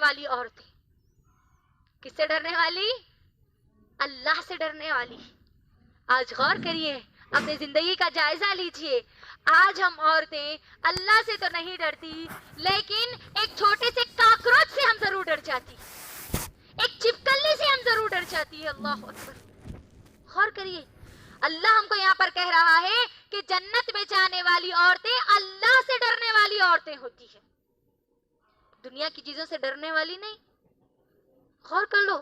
والی عورتیں. کس سے ڈرنے والی؟ اللہ سے ڈرنے والی. آج غور کریے، اپنی زندگی کا جائزہ لیجئے. آج ہم عورتیں اللہ سے تو نہیں ڈرتی، لیکن ایک چھوٹے سے کاکروچ سے ہم ضرور ڈر جاتی، ایک چپکلی سے ہم ضرور ڈر جاتی ہے. اللہ اکبر. غور کریے، اللہ ہم کو یہاں پر کہہ رہا ہے کہ جنت میں جانے والی عورتیں اللہ سے ڈرنے والی عورتیں ہوتی ہیں، دنیا کی چیزوں سے ڈرنے والی نہیں. غور کر لو.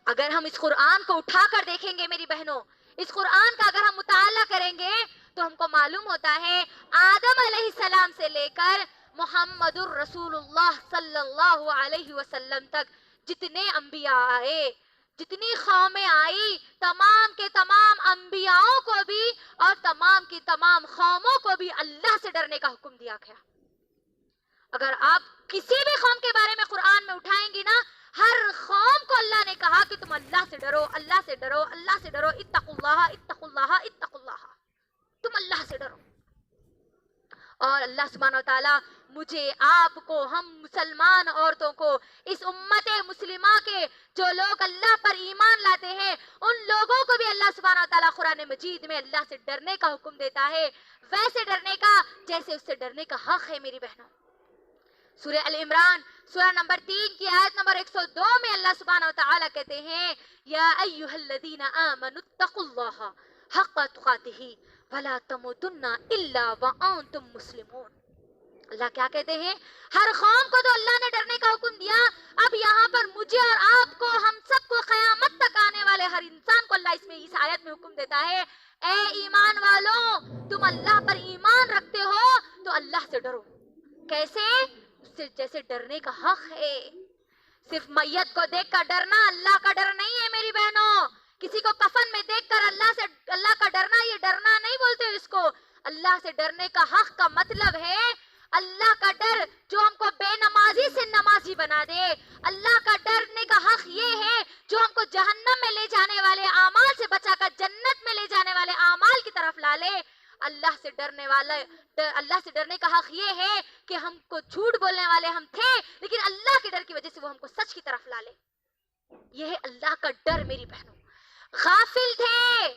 اگر ہم اس قرآن کو اٹھا کر دیکھیں گے میری بہنوں، اس قرآن کا اگر ہم مطالعہ کریں گے تو ہم کو معلوم ہوتا ہے آدم علیہ السلام سے لے کر محمد الرسول اللہ صلی اللہ علیہ وسلم تک جتنے انبیاء آئے، جتنی قومیں آئی، تمام کے تمام انبیاءوں کو بھی اور تمام کی تمام قوموں کو بھی اللہ سے ڈرنے کا حکم دیا گیا. اگر آپ کسی بھی قوم کے بارے میں قرآن میں اٹھائیں گی نا، ہر قوم کو اللہ نے کہا کہ تم اللہ سے ڈرو، اللہ سے ڈرو، اللہ سے ڈرو. اتقوا اللہ، اتقوا اللہ، اتقوا اللہ. تم اللہ سے ڈرو. اور اللہ سبحانہ وتعالیٰ مجھے، آپ کو، ہم مسلمان عورتوں کو، اس امت مسلمہ کے جو لوگ اللہ پر ایمان لاتے ہیں، ان لوگوں کو بھی اللہ سبحانہ وتعالیٰ قرآن مجید میں اللہ سے ڈرنے کا حکم دیتا ہے، ویسے ڈرنے کا جیسے اس سے ڈرنے کا حق ہے میری بہنوں. سورہ ال عمران سورہ نمبر 3 کی آیت نمبر 102 میں اللہ سبحانہ وتعالیٰ کہتے ہیں یا ایھا الذین آمنوا اتقوا اللہ حق تقاتہ ولا تموتن الا وانتم مسلمون. اللہ کیا کہتے ہیں؟ ہر قوم کو تو اللہ نے ڈرنے کا حکم دیا. اب یہاں پر مجھے اور آپ کو، ہم سب کو، قیامت تک آنے والے ہر انسان کو اللہ اس آیت میں حکم دیتا ہے، اے ایمان والو، تم اللہ پر ایمان رکھتے ہو تو اللہ سے ڈرو. کیسے؟ اس سے جیسے ڈرنے کا حق ہے. صرف میت کو دیکھ کر ڈرنا اللہ کا ڈر نہیں ہے میری بہنوں. کسی کو کفن میں دیکھ کر اللہ کا ڈرنا، یہ ڈرنا نہیں بولتے اس کو. اللہ سے ڈرنے کا حق کا مطلب ہے اللہ کا ڈر جو ہم کو بے نمازی سے نمازی بنا دے. اللہ کا ڈرنے کا حق یہ ہے جو ہم کو جہنم میں لے جانے والے اعمال سے بچا کر جنت میں لے جانے والے اعمال کی طرف لا لے. اللہ سے ڈرنے کا حق یہ ہے کہ ہم کو جھوٹ بولنے والے ہم تھے، لیکن اللہ کے ڈر کی وجہ سے وہ ہم کو سچ کی طرف لا لے. یہ ہے اللہ کا ڈر میری بہنوں. غافل تھے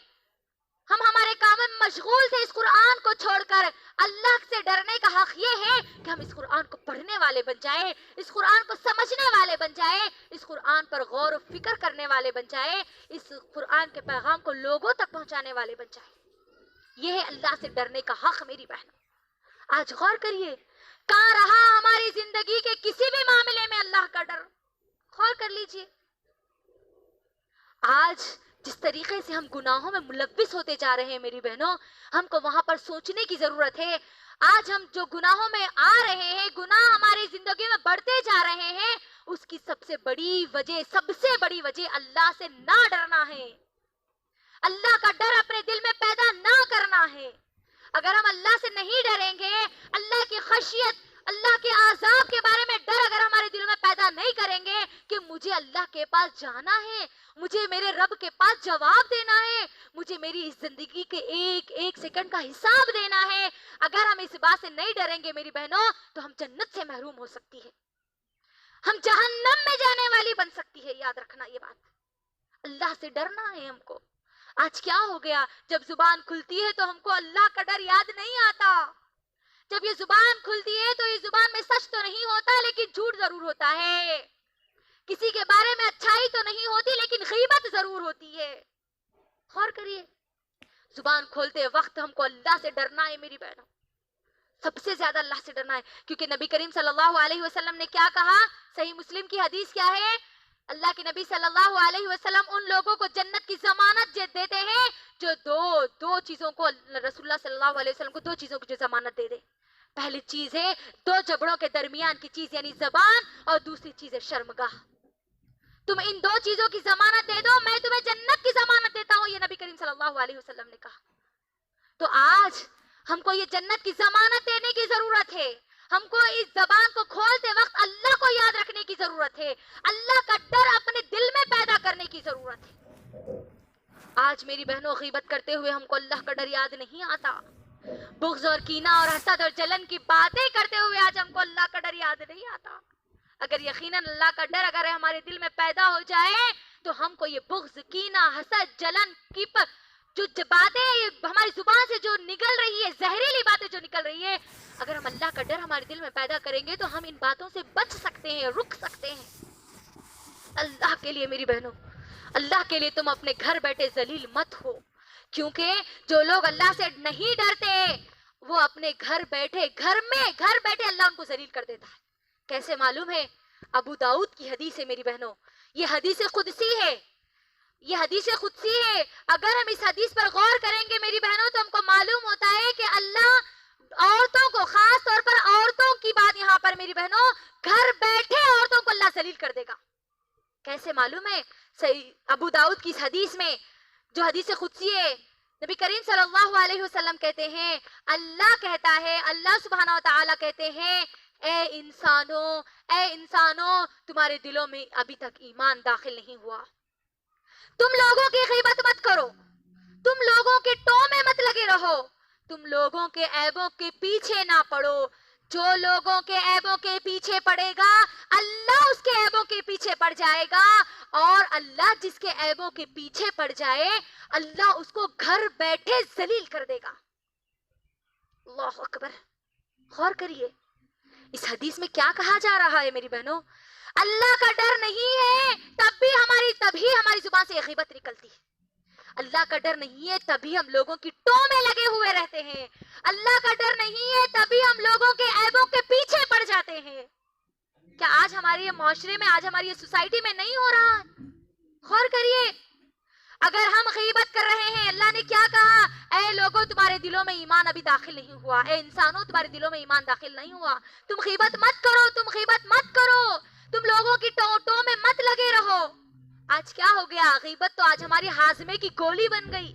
ہم، ہمارے کام میں مشغول تھے اس قرآن کو چھوڑ کر. اللہ سے ڈرنے کا حق یہ ہے کہ ہم اس قرآن کو پڑھنے والے بن جائیں، اس قرآن کو سمجھنے والے بن جائیں، اس قرآن پر غور و فکر کرنے والے بن جائیں، اس قرآن کے پیغام کو لوگوں تک پہنچانے والے بن جائیں. یہ ہے اللہ سے ڈرنے کا حق میری بہنوں. آج غور کریے، کہاں رہا ہماری زندگی کے کسی بھی معاملے میں اللہ کا ڈر؟ غور کر لیجئے. آج جس طریقے سے ہم گناہوں میں ملوث ہوتے جا رہے ہیں میری بہنوں، ہم کو وہاں پر سوچنے کی ضرورت ہے. آج ہم جو گناہوں میں آ رہے ہیں، گناہ ہماری زندگی میں بڑھتے جا رہے ہیں، اس کی سب سے بڑی وجہ اللہ سے نہ ڈرنا ہے. اللہ کا ڈر اپنے دل میں پیدا نہ کرنا ہے. اگر ہم اللہ سے نہیں ڈریں گے، اللہ کی خشیت، اللہ کے عذاب کے بارے میں ڈر اگر ہمارے دل میں پیدا نہیں کریں گے کہ مجھے اللہ کے پاس جانا ہے، مجھے میرے رب کے پاس جواب دینا ہے، مجھے میری اس زندگی کے ایک ایک سیکنڈ کا حساب دینا ہے، اگر ہم اس بات سے نہیں ڈریں گے میری بہنوں تو ہم جنت سے محروم ہو سکتی ہے، ہم جہنم میں جانے والی بن سکتی ہے. یاد رکھنا یہ بات. اللہ سے ڈرنا ہے ہم کو. آج کیا ہو گیا؟ جب زبان کھلتی ہے تو ہم کو اللہ کا ڈر یاد نہیں آتا. جب یہ زبان کھلتی ہے تو یہ زبان میں سچ تو نہیں ہوتا لیکن جھوٹ ضرور ہوتا ہے. کسی کے بارے میں اچھائی تو نہیں ہوتی لیکن غیبت ضرور ہوتی ہے. غور کریے، زبان کھولتے وقت ہم کو اللہ سے ڈرنا ہے میری بہنوں، سب سے زیادہ اللہ سے ڈرنا ہے. کیونکہ نبی کریم صلی اللہ علیہ وسلم نے کیا کہا؟ صحیح مسلم کی حدیث کیا ہے؟ اللہ کے نبی صلی اللہ علیہ وسلم ان لوگوں کو جنت کی ضمانت دیتے ہیں جو دو چیزوں کو، رسول اللہ صلی اللہ علیہ وسلم کو دو چیزوں کی جو ضمانت دے دے. پہلی چیز ہے دو جبڑوں کے درمیان کی چیز یعنی زبان، اور دوسری چیز ہے شرمگاہ. تم ان دو چیزوں کی ضمانت دے دو، میں تمہیں جنت کی ضمانت دیتا ہوں، یہ نبی کریم صلی اللہ علیہ وسلم نے کہا. تو آج ہم کو یہ جنت کی ضمانت دینے کی ضرورت ہے. ہم کو اس زبان کو کھولتے وقت اللہ کو یاد رکھنے کی ضرورت ہے، اللہ کا ڈر اپنے دل میں پیدا کرنے کی ضرورت ہے. آج میری بہنوں غیبت کرتے ہوئے ہم کو اللہ کا ڈر یاد نہیں آتا. بغض اور کینہ اور حسد اور جلن کی باتیں کرتے ہوئے آج ہم کو اللہ کا ڈر یاد نہیں آتا. اگر یقیناً اللہ کا ڈر اگر ہمارے دل میں پیدا ہو جائے تو ہم کو یہ بغض، کینہ، حسد، جلن کی جو باتیں ہماری زبان سے جو نکل رہی ہے، زہریلی باتیں جو نکل رہی ہے، اگر ہم اللہ کا ڈر ہمارے دل میں پیدا کریں گے تو ہم ان باتوں سے بچ سکتے ہیں، رک سکتے ہیں۔ اللہ کے لیے میری بہنوں، اللہ کے لیے تم اپنے گھر بیٹھے ذلیل مت ہو، کیونکہ جو لوگ اللہ سے نہیں ڈرتے وہ اپنے گھر بیٹھے اللہ ان کو ذلیل کر دیتا ہے۔ کیسے معلوم ہے؟ ابو داؤد کی حدیث ہے میری بہنوں، یہ حدیث قدسی ہے، یہ حدیث قدسی ہے۔ اگر ہم اس حدیث پر غور کریں گے میری بہنوں تو ہم کو معلوم ہوتا ہے کہ اللہ عورتوں کو، خاص طور پر عورتوں کی بات یہاں پر میری بہنوں، گھر بیٹھے عورتوں کو اللہ ذلیل کر دے گا۔ کیسے معلوم ہے؟ ابو داؤد کی اس حدیث میں جو حدیث قدسی ہے، نبی کریم صلی اللہ علیہ وسلم کہتے ہیں، اللہ کہتا ہے، اللہ سبحانہ و تعالیٰ کہتے ہیں، اے انسانوں تمہارے دلوں میں ابھی تک ایمان داخل نہیں ہوا، تم لوگوں کی غیبت مت کرو، تم لوگوں کے ٹو میں مت لگے رہو، تم لوگوں کے عیبوں کے پیچھے نہ پڑو۔ جو لوگوں کے عیبوں کے پیچھے پڑے گا اللہ اس کے عیبوں کے پیچھے پڑ جائے گا، اور اللہ جس کے عیبوں کے پیچھے پڑ جائے اللہ اس کو گھر بیٹھے ذلیل کر دے گا۔ اللہ اکبر! غور کریے اس حدیث میں کیا کہا جا رہا ہے میری بہنوں؟ اللہ کا ڈر نہیں ہے تبھی ہماری زبان سے غیبت نکلتی ہے، اللہ کا ڈر نہیں ہے تبھی ہم لوگوں کی ٹو میں لگے ہوئے رہتے ہیں، اللہ کا ڈر نہیں ہے تبھی ہم لوگوں کے عیبوں کے پیچھے پڑ جاتے ہیں۔ کیا آج ہمارے یہ معاشرے میں، آج ہماری یہ سوسائٹی میں نہیں ہو رہا؟ غور کریے، اگر ہم غیبت کر رہے ہیں، اللہ نے کیا کہا؟ اے لوگوں تمہارے دلوں میں ایمان ابھی داخل نہیں ہوا، اے انسانوں تمہارے دلوں میں ایمان داخل نہیں ہوا، تم غیبت مت کرو، تم غیبت مت کرو، تم لوگوں کی ٹو میں مت لگے رہو۔ آج کیا ہو گیا؟ غیبت تو آج ہماری ہاضمے کی گولی بن گئی۔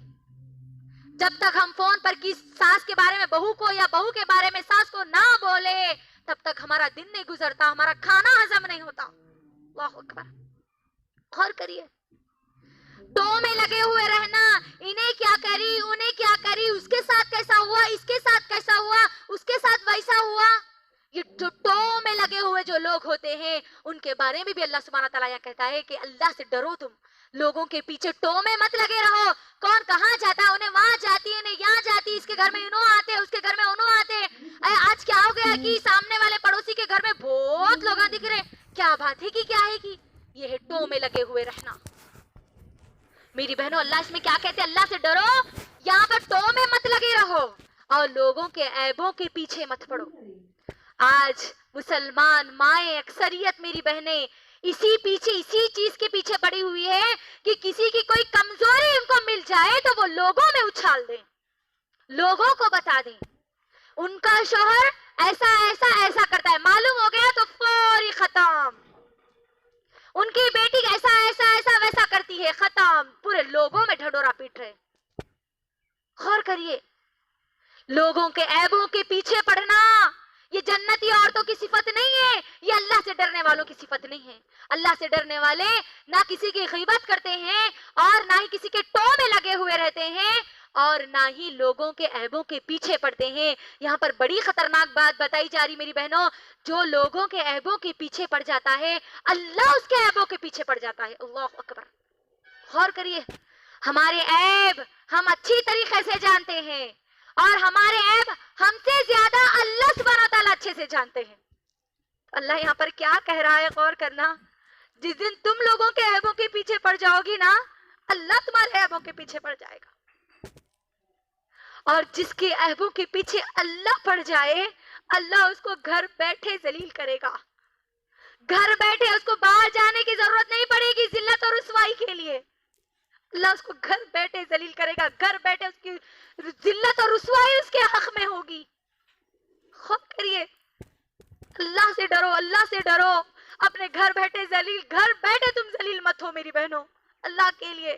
جب تک ہم فون پر کی ساس کے بارے میں بہو کو یا بہو کے بارے میں ساس کو نہ بولے تب تک ہمارا دن نہیں گزرتا، ہمارا کھانا ہضم نہیں ہوتا۔ اللہ اکبر! غور کریے، ٹو میں لگے ہوئے رہنا، انہیں کیا کری، انہیں کیا کری، اس کے ساتھ کیسا ہوا، اس کے ساتھ کیسا ہوا، اس کے ساتھ ویسا ہوا۔ یہ جو ٹو میں لگے ہوئے جو لوگ ہوتے ہیں ان کے بارے میں بھی اللہ سبحانہ تعالیٰ یہ کہتا ہے کہ اللہ سے ڈرو، تم لوگوں کے پیچھے ٹو میں مت لگے رہو۔ کون کہاں جاتا، انہیں وہاں جاتی، انہیں یہاں جاتی، اس کے گھر میں انہوں آتے، اس کے گھر میں انہوں آتے۔ آج کیا ہو گیا کہ سامنے والے پڑوسی کے گھر میں بہت لوگ دکھ رہے، کیا بات ہے کہ کیا ہے کہ یہ ہے ٹو میں لگے ہوئے رہنا۔ میری بہنوں، اللہ اس میں کیا کہتے ہیں؟ اللہ سے ڈرو، یہاں پر ٹو میں مت لگے رہو اور لوگوں کے عیبوں کے پیچھے مت پڑو۔ آج مسلمان مائیں اکثریت میری بہنیں اسی چیز کے پیچھے پڑی ہوئی ہے کہ کسی کی کوئی کمزوری ان کو مل جائے تو وہ لوگوں میں اچھال دیں، لوگوں کو بتا دیں ان کا شوہر ایسا ایسا ایسا کرتا ہے، معلوم ہو گیا تو فوری ختم، ان کی بیٹی ایسا ایسا ایسا ویسا کرتی ہے، ختم، پورے لوگوں میں ڈھڈورا پیٹ رہے۔ غور کریے، لوگوں کے عیبوں کے پیچھے پڑنا یہ جنتی عورتوں کی صفت نہیں ہے، یہ اللہ سے ڈرنے والوں کی صفت نہیں ہے۔ اللہ سے ڈرنے والے نہ کسی کی غیبت کرتے ہیں اور نہ ہی کسی کے ٹو میں لگے ہوئے رہتے ہیں اور نہ ہی لوگوں کے عیبوں کے پیچھے پڑتے ہیں۔ یہاں پر بڑی خطرناک بات بتائی جا رہی میری بہنوں، جو لوگوں کے عیبوں کے پیچھے پڑ جاتا ہے اللہ اس کے عیبوں کے پیچھے پڑ جاتا ہے۔ اللہ اکبر! غور کریے، ہمارے عیب ہم اچھی طریقے سے جانتے ہیں اور ہمارے عیب ہم سے زیادہ اللہ سبحانہ تعالیٰ اچھے سے جانتے ہیں۔ اللہ یہاں پر کیا کہہ رہا ہے؟ غور کرنا، جس دن تم لوگوں کے عیبوں کے پیچھے پڑ جاؤ گی نا، اللہ تمہارے عیبوں کے پیچھے پڑ جائے گا، اور جس کے عیبوں کے پیچھے اللہ پڑ جائے اللہ اس کو گھر بیٹھے ذلیل کرے گا، گھر بیٹھے، اس کو باہر جانے کی ضرورت نہیں پڑے گی ذلت اور رسوائی کے لیے، اللہ اس کو گھر بیٹھے ذلیل کرے گا، گھر بیٹھے اس کی ذلت اور رسوائی اس کے حق میں ہوگی۔ غور کریے، اللہ سے ڈرو، اللہ سے ڈرو، اپنے گھر بیٹھے تم ذلیل مت ہو میری بہنوں، اللہ کے لیے